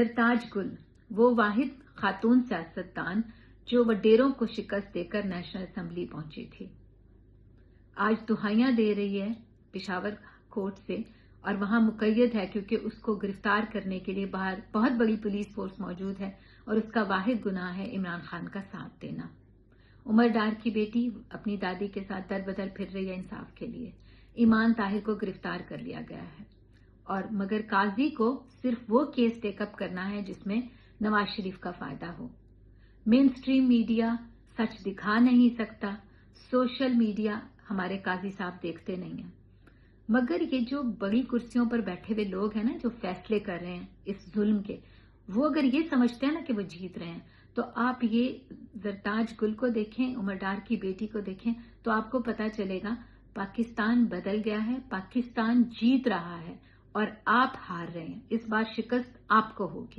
सरताज गुल वो वाहिद खातून सियासतदान जो वडेरों को शिकस्त देकर नेशनल असम्बली पहुंची थी, आज दुहाइयां दे रही है पेशावर कोर्ट से और वहां मुकय्यद है क्योंकि उसको गिरफ्तार करने के लिए बाहर बहुत बड़ी पुलिस फोर्स मौजूद है और उसका वाहिद गुनाह है इमरान खान का साथ देना। उमर डार की बेटी अपनी दादी के साथ दर बदर फिर रही है इंसाफ के लिए। ईमान ताहिर को गिरफ्तार कर लिया गया है और मगर काजी को सिर्फ वो केस टेकअप करना है जिसमें नवाज शरीफ का फायदा हो। मेन स्ट्रीम मीडिया सच दिखा नहीं सकता, सोशल मीडिया हमारे काजी साहब देखते नहीं हैं, मगर ये जो बड़ी कुर्सियों पर बैठे हुए लोग हैं ना, जो फैसले कर रहे हैं इस जुल्म के, वो अगर ये समझते हैं ना कि वो जीत रहे हैं, तो आप ये सरताज गुल को देखें, उमर डार की बेटी को देखें, तो आपको पता चलेगा पाकिस्तान बदल गया है, पाकिस्तान जीत रहा है और आप हार रहे हैं। इस बार शिकस्त आपको होगी।